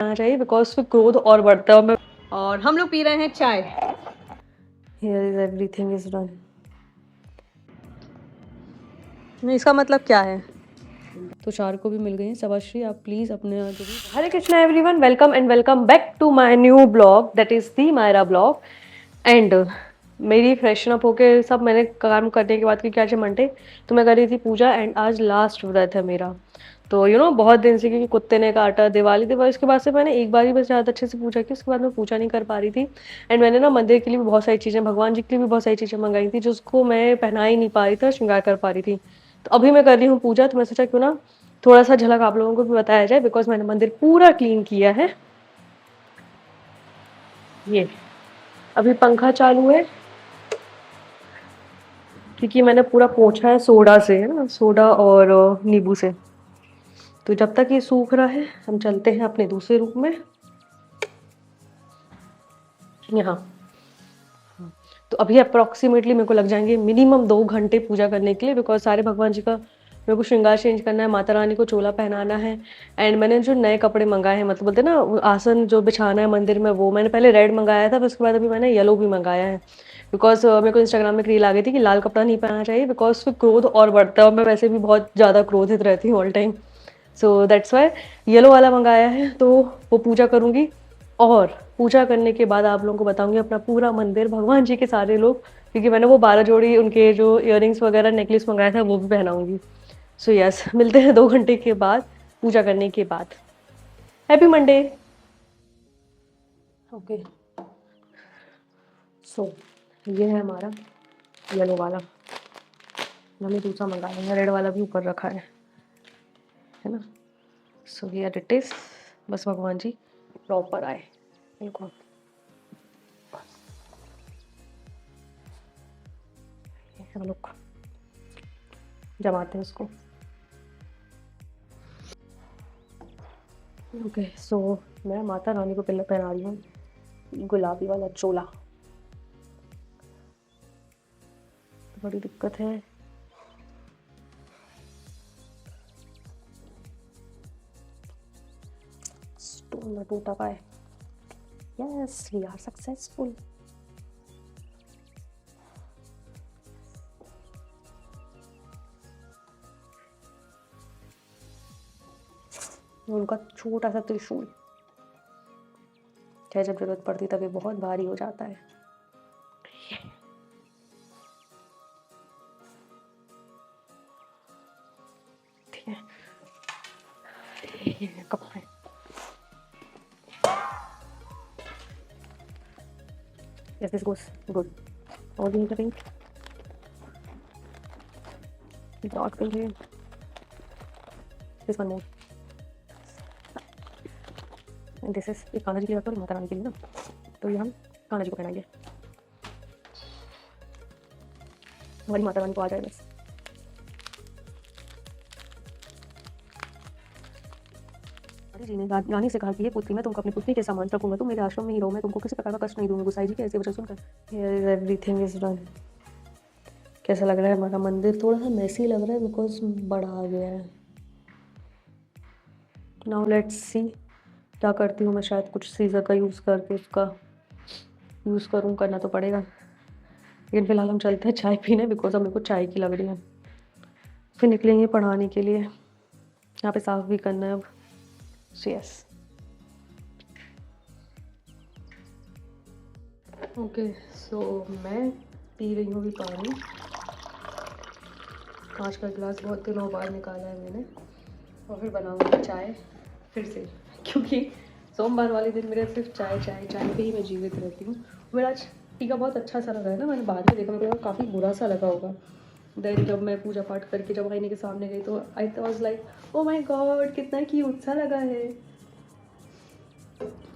चाहिए बिकॉज फिर क्रोध और बढ़ता है। और हम लोग पी रहे हैं चाय। Here is everything is done. इसका मतलब क्या है? तुषार को भी मिल गई है सवाश्री। आप प्लीज अपने यहाँ जो भी। Hare Krishna everyone, welcome and welcome back to my new blog that is the Myra blog. And मेरी फ्रेशन अप होके सब मैंने काम करने के बाद, क्योंकि आज मंडे तो मैं कर रही थी पूजा एंड आज लास्ट व्रत है मेरा। तो बहुत दिन से, क्योंकि कुत्ते ने काटा, दिवाली दिवाली उसके बाद से मैंने एक बार ही बस ज़्यादा अच्छे से पूजा की, उसके बाद मैं पूजा नहीं कर पा रही थी। एंड मैंने ना मंदिर के लिए भी बहुत सारी चीज़ें, भगवान जी के लिए भी बहुत सारी चीज़ें मंगाई थी जिसको मैं पहना ही नहीं पा रही थी, श्रृंगार कर पा रही थी। तो अभी मैं कर रही हूँ पूजा, तो मैं सोचा क्यों ना थोड़ा सा झलक आप लोगों को भी बताया जाए, बिकॉज मैंने मंदिर पूरा क्लीन किया है। ये अभी पंखा चालू है क्योंकि मैंने पूरा पोंछा है सोडा से, है ना, सोडा और नींबू से। तो जब तक ये सूख रहा है हम चलते हैं अपने दूसरे रूम में। यहाँ तो अभी अप्रॉक्सीमेटली मेरे को लग जाएंगे मिनिमम 2 घंटे पूजा करने के लिए, बिकॉज सारे भगवान जी का मेरे को श्रृंगार चेंज करना है, माता रानी को चोला पहनाना है। एंड मैंने जो नए कपड़े मंगाए हैं, मतलब बोलते हैं ना आसन जो बिछाना है मंदिर में, वो मैंने पहले रेड मंगाया था, फिर उसके बाद अभी मैंने येलो भी मंगाया है। बिकॉज मेरे को इंस्टाग्राम में एक रील आ गई थी कि लाल कपड़ा नहीं पहनना चाहिए, बिकॉज फिर क्रोध और बढ़ता है और मैं वैसे भी बहुत ज़्यादा क्रोधित रहती हूँ all time. So that's why yellow वाला मंगाया है, तो वो पूजा करूँगी। और पूजा करने के बाद आप लोगों को बताऊंगी अपना पूरा मंदिर, भगवान जी के सारे लोग, क्योंकि मैंने वो 12 जोड़ी उनके जो इयररिंग्स वगैरह नेकलेस मंगाया था वो भी पहनाऊंगी। सो यस, मिलते हैं 2 घंटे के बाद पूजा करने के बाद। Happy Monday. ओके, सो ये है हमारा येलो वाला। मैंने दूसरा मंगाया है, रेड वाला भी ऊपर रखा है ना। So here it is. बस भगवान जी प्रॉपर आए। बिल्कुल हम लोग जमाते हैं उसको। ओके, सो मैं माता रानी को पहले पहना रही हूँ गुलाबी वाला चोला। तो बड़ी दिक्कत है। स्टोन ना टूटा पाए। Yes, we are successful. उनका छोटा सा त्रिशूल चाहे जब जरूरत पड़ती तब ये बहुत भारी हो जाता है। ठीक है, ये कपड़े। Yes, this goes good. और भी पिंक, डॉट पिंक है। This one more. And this is एक कान्हा जी के लिए रखा और माता रानी के लिए ना, तो ये हम कान्हा जी को पहनाएंगे। हमारी माता रानी को आ जाए बस। जी ने रानी से कहा कि ये पुत्री, मैं तुमको अपनी पुत्री के समान रखूंगा, तुम मेरे आश्रम में ही रहो, मैं तुमको किसी प्रकार का कष्ट नहीं दूंगा। गुसाई जी के ऐसे वचन सुनकर here is everything is done. कैसा लग रहा है हमारा मंदिर? थोड़ा सा मैसी लग रहा है बिकॉज बड़ा आ गया है। नाउ लेट्स सी क्या करती हूँ मैं। शायद कुछ सीजर का यूज़ करके उसका यूज़ करूँ, करना तो पड़ेगा। लेकिन फिलहाल हम चलते हैं चाय पीने, बिकॉज अब मेरे को चाय की लग रही है। फिर निकलेंगे पढ़ाने के लिए, यहाँ पे साफ भी करना है अब। सो यस, ओके, सो मैं पी रही हूँ अभी पानी। कांच का गिलास बहुत दिनों बाद निकाला है मैंने, और फिर बनाऊंगी चाय फिर से, क्योंकि सोमवार वाले दिन मेरे सिर्फ चाय चाय चाय पे ही मैं जीवित रहती हूँ। मेरा आज टीका बहुत अच्छा सा लगा है ना, मैंने बाद में देखा, मेरे को काफ़ी बुरा सा लगा होगा। देन जब मैं पूजा पाठ करके जब आईने के सामने गई तो I was like oh my God, कितना क्यूट सा लगा है।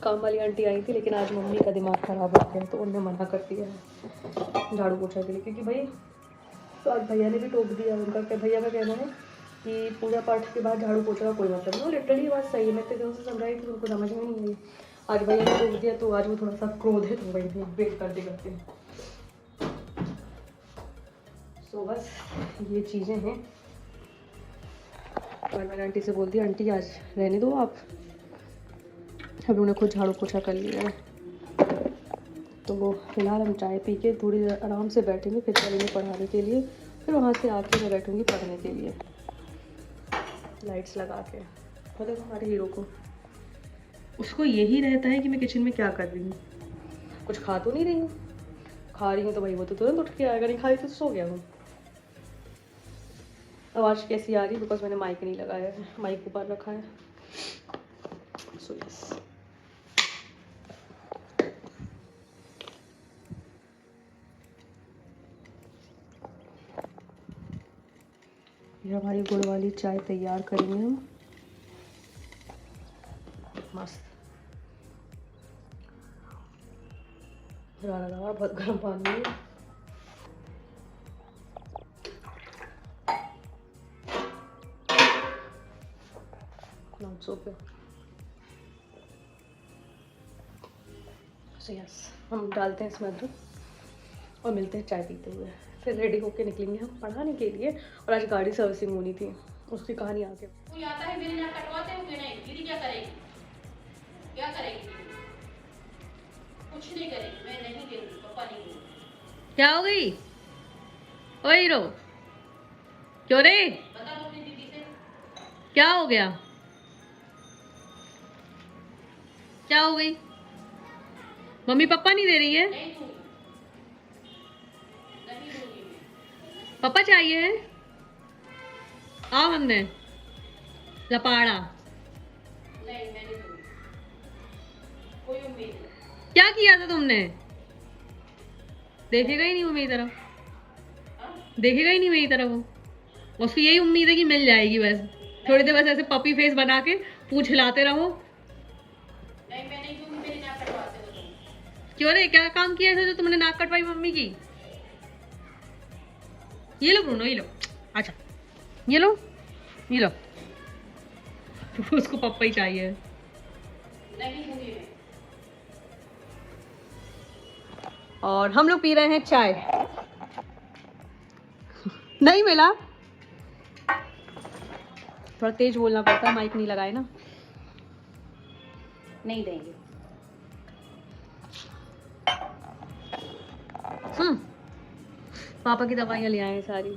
काम वाली आंटी आई थी, लेकिन आज मम्मी का दिमाग ख़राब हो गया तो उन्होंने मना कर दिया है झाड़ू पोछा के लिए, क्योंकि भाई तो आज भैया ने भी टोक दिया। उनका भैया का कहना है कि पूजा पाठ के बाद झाड़ू पोछा का कोई मतलब नहीं। लिटरली बात सही है, मैं इतने दिनों से समझाई थी, उनको समझ में नहीं आई। आज भैया ने टोक दिया तो आज वो थोड़ा सा क्रोधित हो गई थी वेट करते करते। सो बस ये चीज़ें हैं। और मैंने आंटी से बोल दिया, आंटी आज रहने दो आप, अभी उन्होंने खुद झाड़ू पोछा कर लिया है। तो फिलहाल हम चाय पी के थोड़ी देर आराम से बैठेंगे, फिर चलेंगे पढ़ाने के लिए। फिर वहाँ से आके मैं बैठूँगी पढ़ने के लिए लाइट्स लगा के। मतलब हमारे हीरो को, उसको यही रहता है कि मैं किचन में क्या कर रही हूँ। कुछ खा तो नहीं रही हूँ, खा रही हूँ तो भाई वो तो तुरंत उठ के आएगा, नहीं खाई तो सो गया हूँ। आवाज़ कैसी आ रही है बिकॉज मैंने माइक नहीं लगाया है, माइक ऊपर रखा है। सो यस, ये हमारी गुड़ वाली चाय तैयार करेंगे हम, मस्त। लगा बहुत गर्म पानी है। नॉट सो पे। सो यस, हम डालते हैं इसमें अदरक और मिलते हैं चाय पीते हुए। फिर रेडी होके निकलेंगे हम पढ़ाने के लिए। और आज गाड़ी सर्विसिंग होनी थी, उसकी कहानी आगे। कोई आता है मेरे यहाँ कटवाते होंगे, नहीं दीदी क्या करेगी, क्या करेगी दीदी? कुछ नहीं करेगी, मैं नहीं देंगी, पापा नहीं देंगे। क्या हो गई? ओ हीरो, क्यों रे? बता दो अपनी दीदी से। क्या हो गया? क्या हो गई? मम्मी पापा नहीं दे रही है? नहीं दूंगी, नहीं दूंगी मैं। पापा चाहिए है? आओ हमने लपाड़ा। नहीं मैं नहीं दूंगी, कोई उम्मीद नहीं। क्या किया था तुमने? देखेगा ही नहीं वो मेरी तरफ, हाँ? देखेगा ही नहीं मेरी तरफ वो। उसको यही उम्मीद है कि मिल जाएगी बस। थोड़ी देर बस ऐसे पपी फेस बना के पूंछ हिलाते रहो। नहीं मैं नहीं दूंगी, मेरे यहाँ कटवाते हो तुम। क्यों रे, क्या काम किया था जो तुमने नाक कटवाई मम्मी की? ये लो ब्रूनो, ये लो। अच्छा ये लो, ये लो। उसको पप्पा ही चाहिए। नहीं दूंगी मैं। और हम लोग पी रहे हैं चाय। नहीं मिला, थोड़ा तेज बोलना पड़ता है, माइक नहीं लगाए ना। नहीं देंगे। पापा की दवाइयाँ ले आए हैं सारी,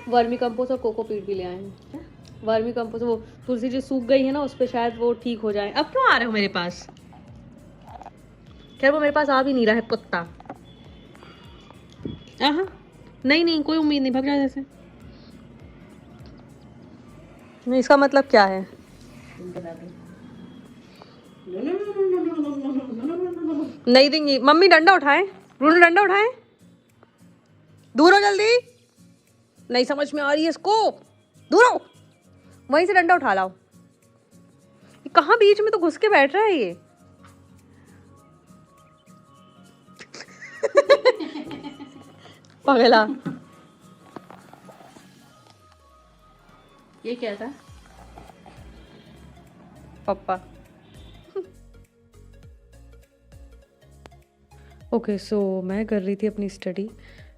वर्मी कंपोस्ट और कोकोपीट भी ले आए हैं। वर्मी कंपोस्ट वो तुलसी जी सूख गई है ना, उस पर शायद वो ठीक हो जाए। अब क्यों आ रहे हो मेरे पास? खैर वो मेरे पास आ भी नहीं रहा है कुत्ता। हाँ नहीं नहीं, कोई उम्मीद नहीं, भग जाए जैसे। नहीं, इसका मतलब क्या है? नहीं देंगी मम्मी। डंडा उठाए ब्रूनो, डंडा उठाए, दूर हो जल्दी। नहीं समझ में आ रही है इसको, दूर हो। वहीं से डंडा उठा लाओ। ये कहाँ बीच में तो घुस के बैठ रहा है ये। पगला। ये क्या था? पापा। ओके सो मैं कर रही थी अपनी स्टडी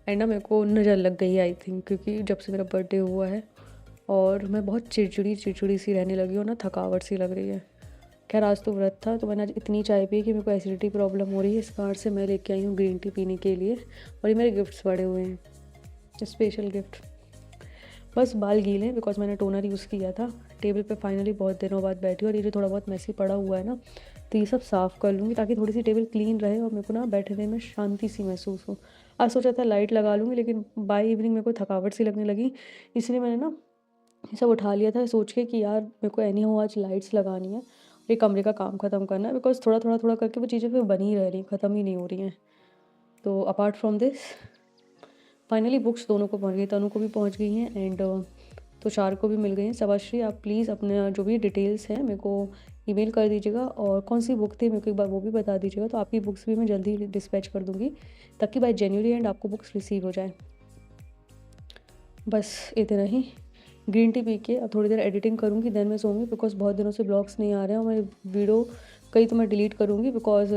एंड ना मेरे को नज़र लग गई आई थिंक, क्योंकि जब से मेरा बर्थडे हुआ है और मैं बहुत चिड़चिड़ी सी रहने लगी हूँ ना, थकावट सी लग रही है। खैर आज तो व्रत था, तो मैंने आज इतनी चाय पी कि मेरे को एसिडिटी प्रॉब्लम हो रही है। इस कारण से मैं लेके आई हूँ ग्रीन टी पीने के लिए, और ये मेरे गिफ्ट्स पड़े हुए हैं, स्पेशल गिफ्ट। बस बाल गीले हैं बिकॉज मैंने टोनर यूज़ किया था। टेबल पे फाइनली बहुत दिनों बाद बैठी, और ये जो थोड़ा बहुत मैसी पड़ा हुआ है ना, तो ये सब साफ़ कर लूँगी ताकि थोड़ी सी टेबल क्लीन रहे और मेरे को ना बैठने में शांति सी महसूस हो। आज सोचा था लाइट लगा लूँगी, लेकिन बाय इवनिंग मेरे को थकावट सी लगने लगी, इसलिए मैंने ना ये सब उठा लिया था सोच के कि यार मेरे को एनी हो आज लाइट्स लगानी है, ये कमरे का काम ख़त्म करना है, बिकॉज थोड़ा करके वो चीज़ें फिर बनी ही रह रही, ख़त्म ही नहीं हो रही हैं। तो apart from this finally books दोनों को पहुंच गई, तनु को भी पहुंच गई हैं एंड तुषार को भी मिल गई हैं। सवाश्री आप प्लीज़ अपने जो भी डिटेल्स हैं मेरे को ईमेल कर दीजिएगा, और कौन सी बुक थी मेरे को एक बार वो भी बता दीजिएगा, तो आपकी बुक्स भी मैं जल्दी डिस्पैच कर दूँगी ताकि बाय जनवरी एंड आपको बुक्स रिसीव हो जाए। बस इतना ही। ग्रीन टी पी के अब थोड़ी देर एडिटिंग करूँगी, देन मैं सोऊंगी, बिकॉज बहुत दिनों से ब्लॉग्स नहीं आ रहे हैं और मेरे वीडियो कई तो मैं डिलीट करूँगी, बिकॉज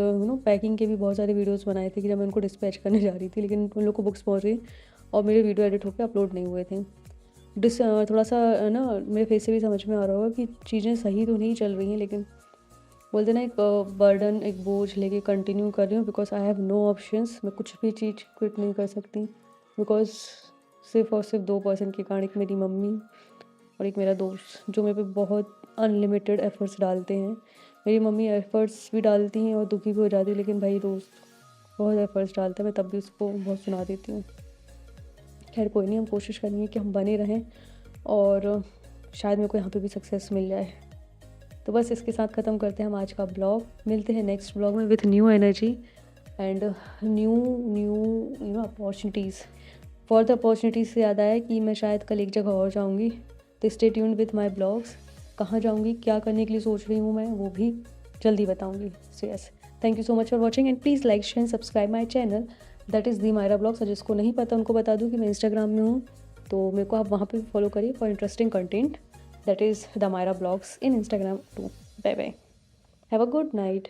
पैकिंग के भी बहुत सारे वीडियोस बनाए थे कि जब मैं उनको डिस्पैच करने जा रही थी, लेकिन उन लोग को बुक्स पहुँच गई और मेरे वीडियो एडिट होकर अपलोड नहीं हुए थे। थोड़ा सा ना मेरे फेस से भी समझ में आ रहा होगा कि चीज़ें सही तो नहीं चल रही हैं, लेकिन बोलते ना, एक बर्डन, एक बोझ लेके कंटिन्यू कर रही हूँ, because I have no options. मैं कुछ भी चीज़ क्विट नहीं कर सकती, बिकॉज सिर्फ और सिर्फ 2 पर्सन के कारण, एक मेरी मम्मी और एक मेरा दोस्त, जो मेरे पे बहुत अनलिमिटेड एफर्ट्स डालते हैं। मेरी मम्मी एफर्ट्स भी डालती हैं और दुखी भी हो जाती है, लेकिन भाई दोस्त बहुत एफर्ट्स डालता है, मैं तब भी उसको बहुत सुना देती हूँ। खैर कोई नहीं, हम कोशिश करेंगे कि हम बने रहें और शायद मेरे को यहाँ पे भी सक्सेस मिल जाए। तो बस इसके साथ ख़त्म करते हैं हम आज का ब्लॉग। मिलते हैं नेक्स्ट ब्लॉग में with new energy and new opportunities. For the opportunities से याद आया कि मैं शायद कल एक जगह और जाऊँगी, तो stay tuned with my blogs. कहाँ जाऊँगी, क्या करने के लिए सोच रही हूँ मैं, वो भी जल्दी बताऊँगी। So yes, thank you so much for watching and please like share and subscribe my channel, that is the Myra blogs. और जिसको नहीं पता उनको बता दूँ कि मैं इंस्टाग्राम में हूँ, तो मेरे को आप वहाँ पे फॉलो करिए for interesting content, that is the Myra Blogs in Instagram too. Bye bye. Have a good night.